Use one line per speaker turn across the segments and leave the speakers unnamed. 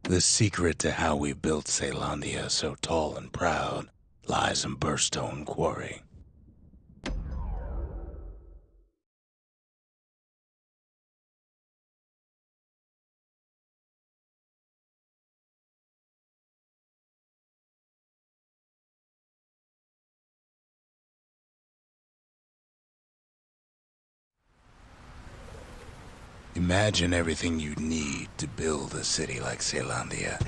The secret to how we built Calandia so tall and proud lies in Burstone Quarry. Imagine everything you'd need to build a city like Calandia.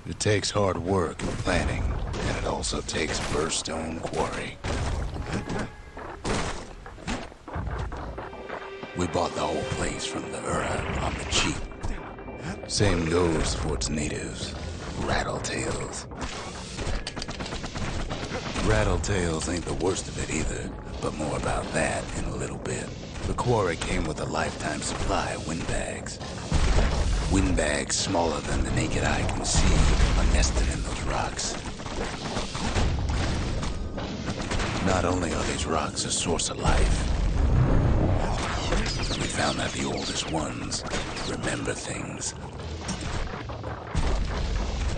It takes hard work and planning, and it also takes Burstone Quarry. We bought the whole place from the Ura on the cheap. Same goes for its natives, Rattletails. Rattletails ain't the worst of it either, but more about that in a little bit. The quarry came with a lifetime supply of windbags. Windbags smaller than the naked eye can see are nested in those rocks. Not only are these rocks a source of life, we found that the oldest ones remember things.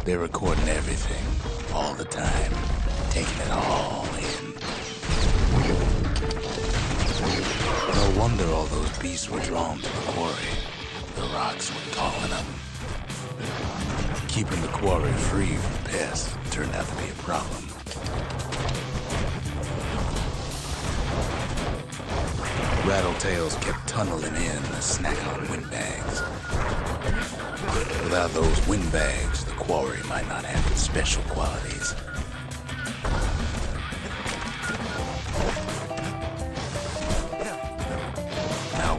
They're recording everything, all the time, taking it all in. No wonder all those beasts were drawn to the quarry. The rocks were calling them. Keeping the quarry free from pests turned out to be a problem. Rattletails kept tunneling in to snack on windbags. Without those windbags, the quarry might not have its special qualities.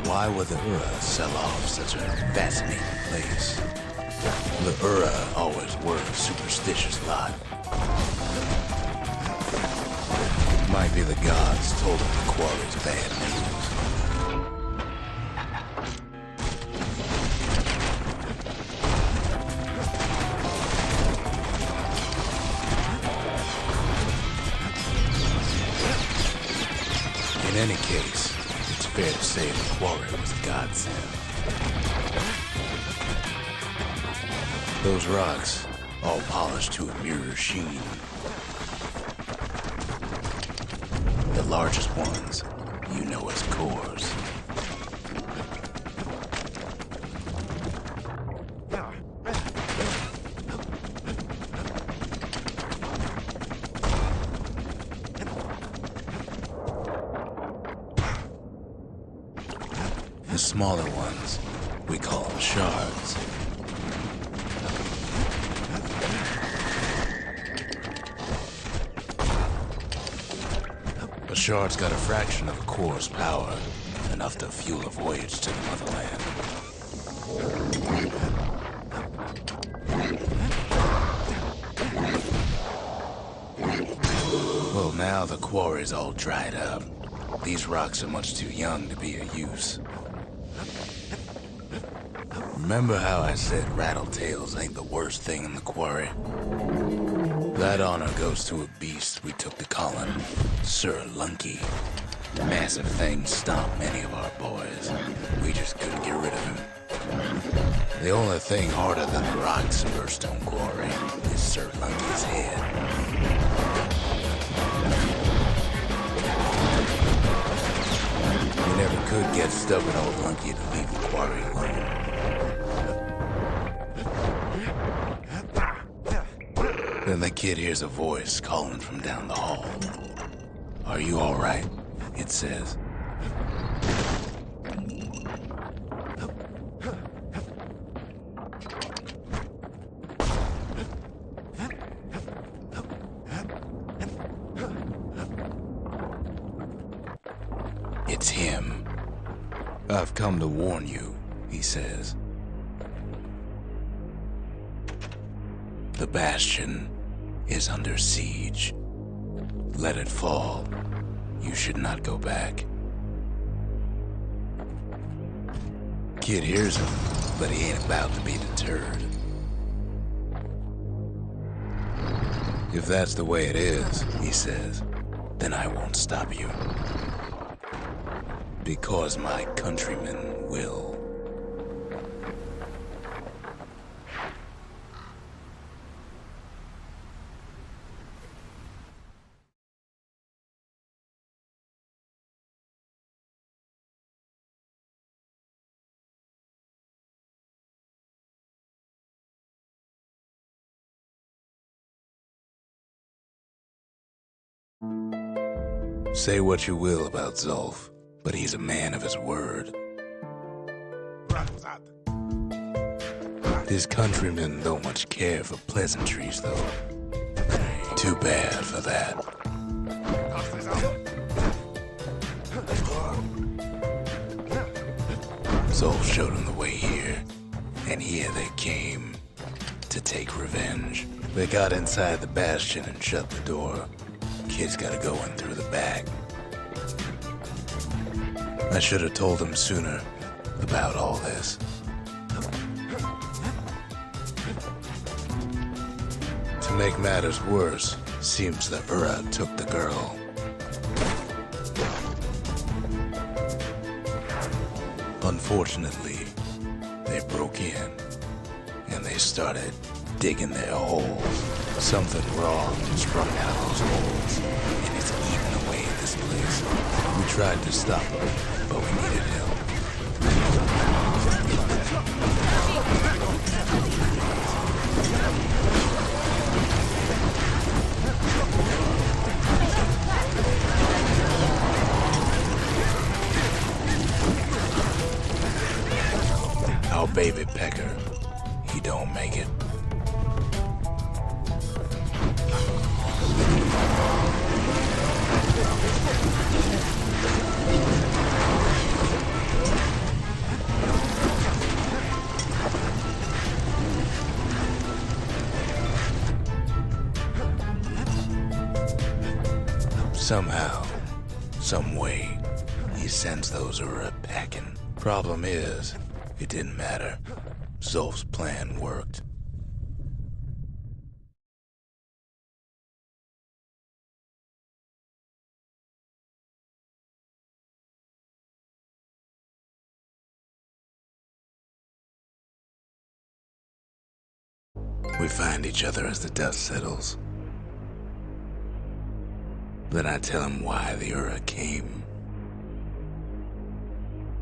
Why would the Ura sell off such a fascinating place? The Ura always were a superstitious lot. Might be the gods told them the quarry's bad news. In any case, fair to say the quarry was a godsend. Those rocks, all polished to a mirror sheen. The largest ones, you know as cores. The smaller ones, we call them shards. A shard's got a fraction of a core's power, enough to fuel a voyage to the motherland. Well, now the quarry's all dried up. These rocks are much too young to be of use. Remember how I said Rattletails ain't the worst thing in the quarry? That honor goes to a beast we took to Colin, Sir Lunky. Massive thing stomped many of our boys. We just couldn't get rid of him. The only thing harder than the rocks in Burstone Quarry is Sir Lunky's head. We never could get stubborn old Lunky to leave the quarry alone. Then the kid hears a voice calling from down the hall. "Are you all right?" it says. It's him. "I've come to warn you," he says. "The Bastion is under siege. Let it fall. You should not go back." Kid hears him, but he ain't about to be deterred. "If that's the way it is," he says, "then I won't stop you. Because my countrymen will." Say what you will about Zolf, but he's a man of his word. His countrymen don't much care for pleasantries, though. Too bad for that. Zolf showed him the way here, and here they came to take revenge. They got inside the Bastion and shut the door. Kid's gotta go in through the back. I should have told him sooner about all this. To make matters worse, seems the Ura took the girl. Unfortunately, they broke in, and they started digging their holes. Something wrong sprung out of those holes, and it's eating away at this place. We tried to stop them, but we needed help. Our baby pecker, he don't make it. Somehow, some way, he sends those Ura packing. Problem is, it didn't matter. Zolf's plan worked. We find each other as the dust settles. Then I tell him why the Ura came.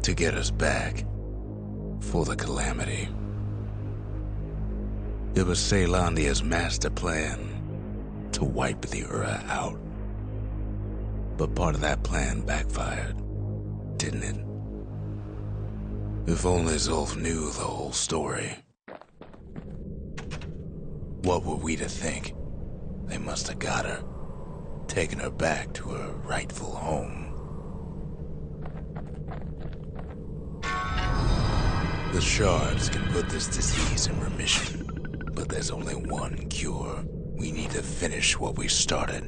To get us back. For the Calamity. It was Caelandia's master plan to wipe the Ura out. But part of that plan backfired, didn't it? If only Zolf knew the whole story. What were we to think? They must have got her, taken her back to her rightful home. The shards can put this disease in remission, but there's only one cure. We need to finish what we started.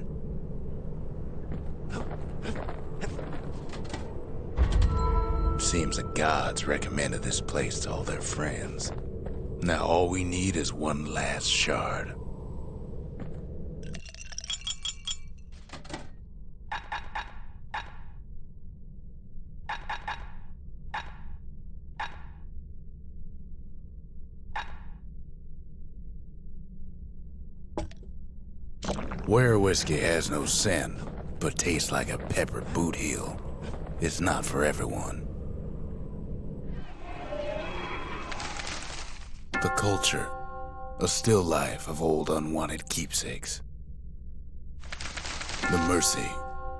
Seems the gods recommended this place to all their friends. Now all we need is one last shard. Where whiskey has no scent, but tastes like a peppered boot heel, it's not for everyone. The culture, a still life of old unwanted keepsakes. The mercy,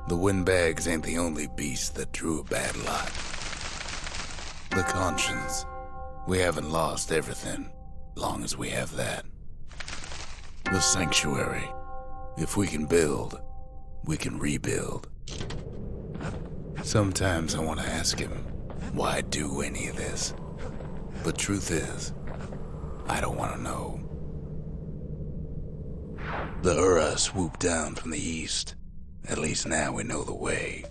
the windbags ain't the only beast that drew a bad lot. The conscience, we haven't lost everything, long as we have that. The sanctuary, if we can build, we can rebuild. Sometimes I want to ask him, why do any of this? But truth is, I don't want to know. The Ura swooped down from the east. At least now we know the way.